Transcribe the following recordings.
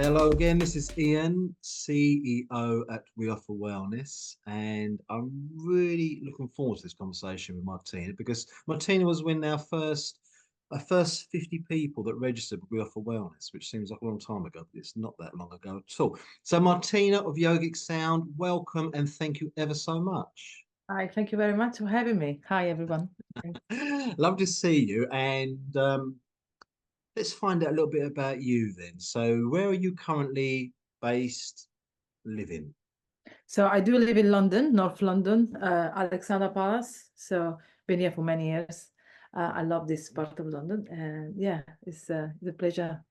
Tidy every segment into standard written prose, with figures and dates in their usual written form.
Hello again, this is Ian, CEO at We Offer Wellness, and I'm really looking forward to this conversation with Martina because Martina was one of our first 50 people that registered with We Offer Wellness, which seems like a long time ago, but it's not that long ago at all. So Martina of Yogic Sound, welcome and thank you ever so much. Hi, thank you very much for having me. Hi, everyone. Love to see you, and let's find out a little bit about you then. So where are you currently based, living? So I do live in London, North London, Alexandra Palace. So been here for many years. I love this part of London, and yeah, it's a pleasure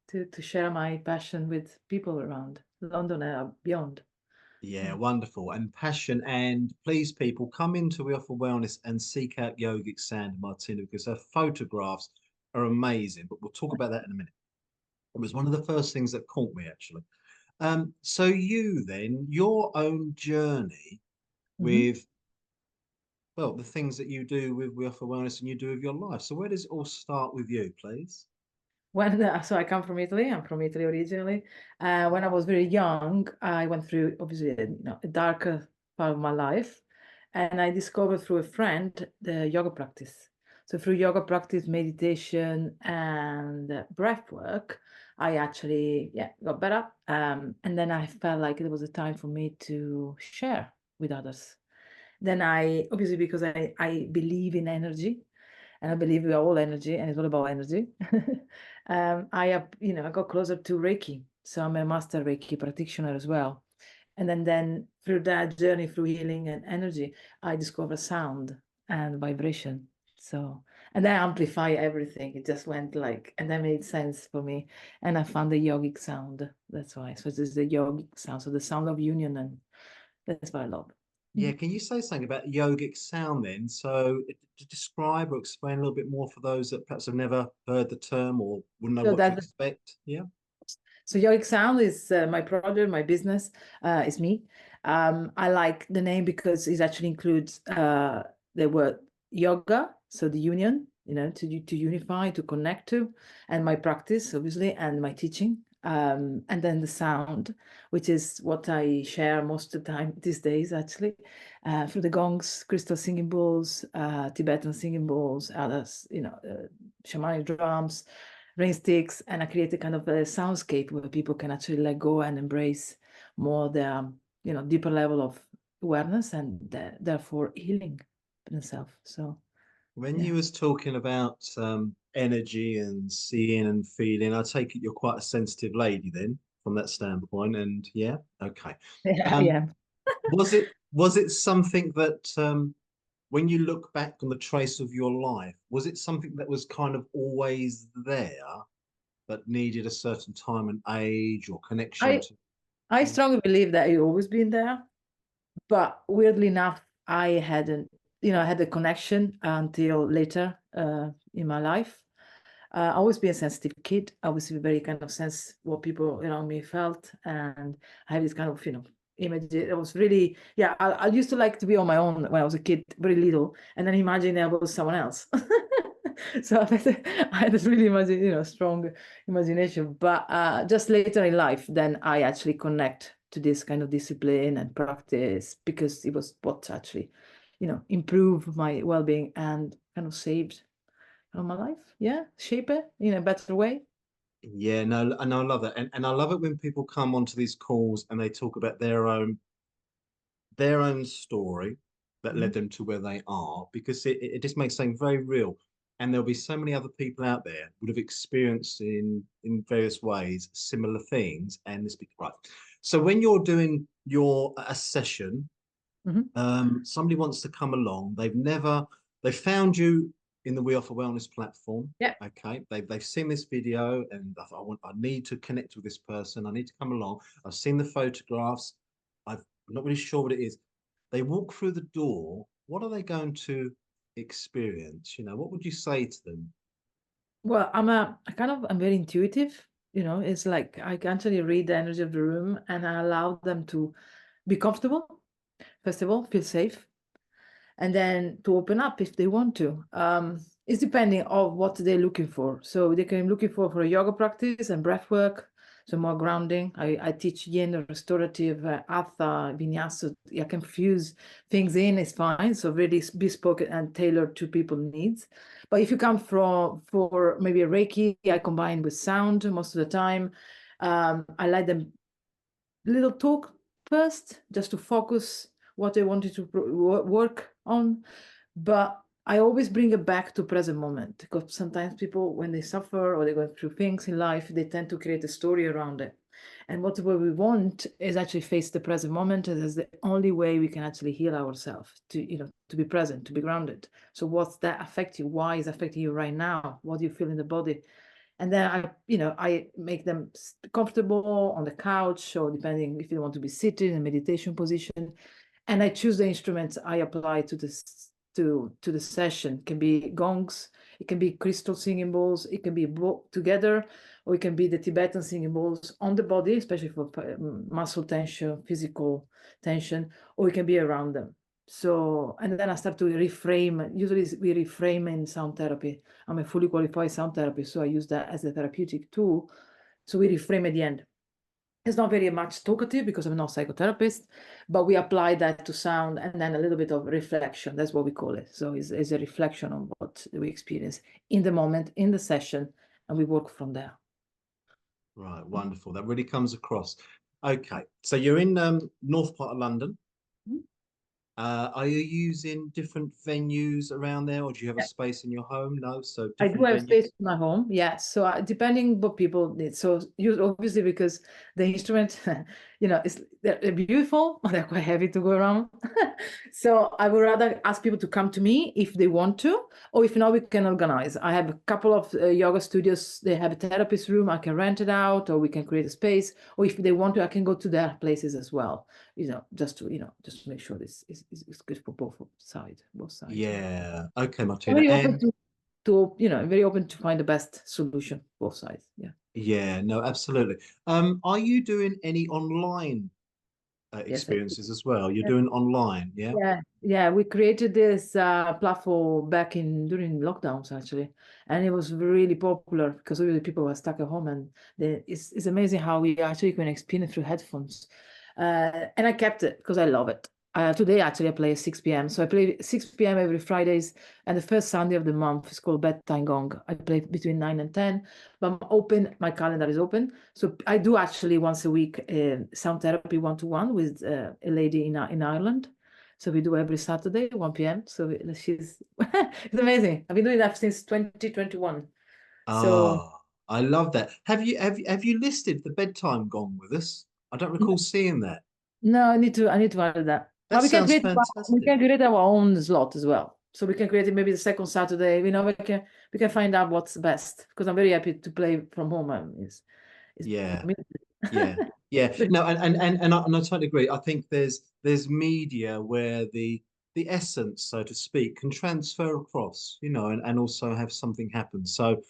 to share my passion with people around London and beyond. Yeah, Yeah. wonderful. And passion. And please, people, come into We Offer Wellness and seek out Yogic Sand Martina because her photographs are amazing. But we'll talk about that in a minute. It was one of the first things that caught me, actually. So you then, your own journey Mhm. with, well, the things that you do with We Offer Wellness and you do with your life. So where does it all start with you, please? So I come from Italy. I'm from Italy originally. When I was very young, I went through obviously a darker part of my life, and I discovered through a friend the yoga practice. So through yoga practice, meditation, and breath work, I actually got better. And then I felt like it was a time for me to share with others. Then I obviously because I believe in energy and I believe we are all energy, and it's all about energy. I have, I got closer to Reiki, so I'm a master Reiki practitioner as well. And then through that journey, through healing and energy, I discovered sound and vibration. So, and then amplify everything. It just went like, and that made sense for me. And I found the yogic sound. That's why. So this is the yogic sound. So the sound of union, and that's what I love. Yeah, can you say something about yogic sound then? So to describe or explain a little bit more for those that perhaps have never heard the term or wouldn't know So what to that expect. Yeah. So Yogic Sound is my project, my business, is me. I like the name because it actually includes the word yoga, so the union, to unify, to connect to, and my practice, obviously, and my teaching. And then the sound, which is what I share most of the time these days, actually, through the gongs, crystal singing bowls, Tibetan singing bowls, others, shamanic drums, rain sticks, and I create a kind of a soundscape where people can actually let go and embrace more their, deeper level of awareness and therefore healing themselves. So When yeah. you was talking about energy and seeing and feeling, I take it you're quite a sensitive lady then from that standpoint. And yeah, okay. Yeah, Um, yeah. was it something that when you look back on the trace of your life, was it something that was kind of always there but needed a certain time and age or connection I to? I Yeah. strongly believe that it's always been there, but weirdly enough, I hadn't, had a connection until later in my life. I always be a sensitive kid. I always be very kind of sense what people around me felt, and I have this kind of image. It was really I used to like to be on my own when I was a kid, very little, and then imagine I was someone else. So I had this really strong imagination. But just later in life, then I actually connect to this kind of discipline and practice because it was what actually, improved my well-being and kind of saved my life. Yeah, shape it in a better way. Yeah, no, and I love that. And I love it when people come onto these calls and they talk about their own story that led Mhm. them to where they are, because it just makes things very real. And there'll be so many other people out there would have experienced in various ways similar things. And this be right. So when you're doing your a session, Mhm. somebody wants to come along, they found you in the We Offer Wellness platform. Yeah. Okay, they've seen this video and I thought I need to connect with this person. I need to come along. I've seen the photographs. I'm not really sure what it is. They walk through the door. What are they going to experience? What would you say to them? Well, I'm very intuitive. It's like I can actually read the energy of the room and I allow them to be comfortable, first of all, feel safe, and then to open up if they want to. It's depending on what they're looking for. So they can looking for a yoga practice and breath work. so more grounding. I teach yin, restorative, hatha, vinyasa. I can fuse things in, it's fine. So really bespoke and tailored to people's needs. But if you come for maybe a Reiki, I combine with sound most of the time. I let them little talk first, just to focus what they wanted to work on. But I always bring it back to present moment, because sometimes people, when they suffer or they go through things in life, they tend to create a story around it. And what we want is actually face the present moment, and that's the only way we can actually heal ourselves, to be present, to be grounded. So what's that affect you? Why is affecting you right now? What do you feel in the body? And then I make them comfortable on the couch, or depending if you want to be seated in a meditation position. And I choose the instruments I apply to this to the session. It can be gongs, it can be crystal singing bowls, it can be both together, or it can be the Tibetan singing bowls on the body, especially for muscle tension, physical tension, or it can be around them. So, and then I start to reframe. Usually we reframe in sound therapy. I'm a fully qualified sound therapist, so I use that as a therapeutic tool. So we reframe at the end. It's not very much talkative because I'm not a psychotherapist, but we apply that to sound, and then a little bit of reflection. That's what we call it. So it's a reflection on what we experience in the moment, in the session, and we work from there. Right, wonderful. That really comes across. Okay, so you're in north part of London. Mhm. Are you using different venues around there, or do you have a space in your home? No, so I do different have space venues. in my home, yes. So depending what people need. So obviously because the instrument, they're beautiful, but they're quite heavy to go around. So I would rather ask people to come to me if they want to, or if not, we can organize. I have a couple of yoga studios. They have a therapist room. I can rent it out, or we can create a space. Or if they want to, I can go to their places as well. Just to make sure this is good for both sides. Both sides. Yeah. Yeah. Okay, I'm Martina. very open And very open to find the best solution, both sides. Yeah. yeah, no, absolutely. Are you doing any online Yes. experiences as well? You're doing online, yeah? Yeah. We created this platform back in during lockdowns actually, and it was really popular because really people were stuck at home, and it's amazing how we actually can experience through headphones. And I kept it because I love it. Today actually I play at 6 p.m. So I play 6 p.m. every Fridays, and the first Sunday of the month is called bedtime gong. I play between 9 and 10, but I'm open. My calendar is open. So I do actually once a week sound therapy one-to-one with a lady in Ireland. So we do every Saturday, 1 p.m. So she's it's amazing. I've been doing that since 2021. So Ah, I love that. Have you listed the bedtime gong with us? I don't recall seeing that. no, I need to add that. That But sounds we fantastic. can create our own slot as well. So we can create it maybe the second Saturday. We can find out what's best, because I'm very happy to play from home. It's Yeah. for me. Yeah, yeah. But No, and I totally agree. I think there's media where the essence, so to speak, can transfer across, and also have something happen. So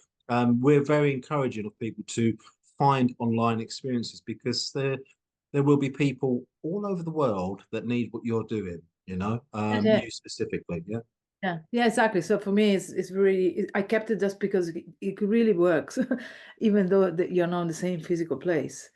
we're very encouraging of people to find online experiences, because there will be people all over the world that need what you're doing, yeah, you specifically. Yeah. yeah, exactly. So for me, it's really I kept it just because it really works, even though you're not in the same physical place.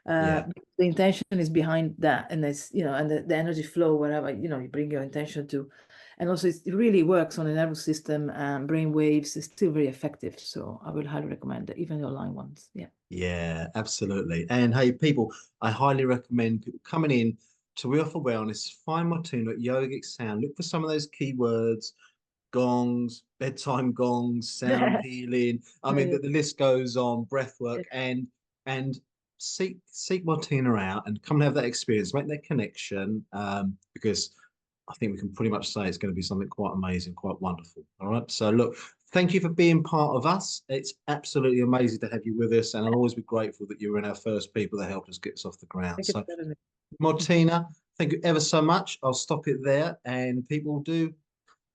Yeah. The intention is behind that, and and the energy flow wherever you bring your intention to, and also it really works on the nervous system and brain waves. It's still very effective. So I will highly recommend it, even the online ones. Yeah. Yeah, absolutely. And hey, people, I highly recommend people coming in to We Offer Wellness, find Martina at Yogic Sound, look for some of those keywords, gongs, bedtime gongs, sound healing. I mean, Yeah, the list goes on, breath yeah. work, and seek Martina out and come and have that experience, make that connection, because I think we can pretty much say it's going to be something quite amazing, quite wonderful. All right. So look, thank you for being part of us. It's absolutely amazing to have you with us, and I'll always be grateful that you were in our first people that helped us get us off the ground. Thank you So, for having me. Martina, thank you ever so much. I'll stop it there, and people do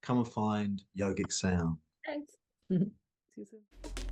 come and find Yogic Sound. Thanks. See you soon.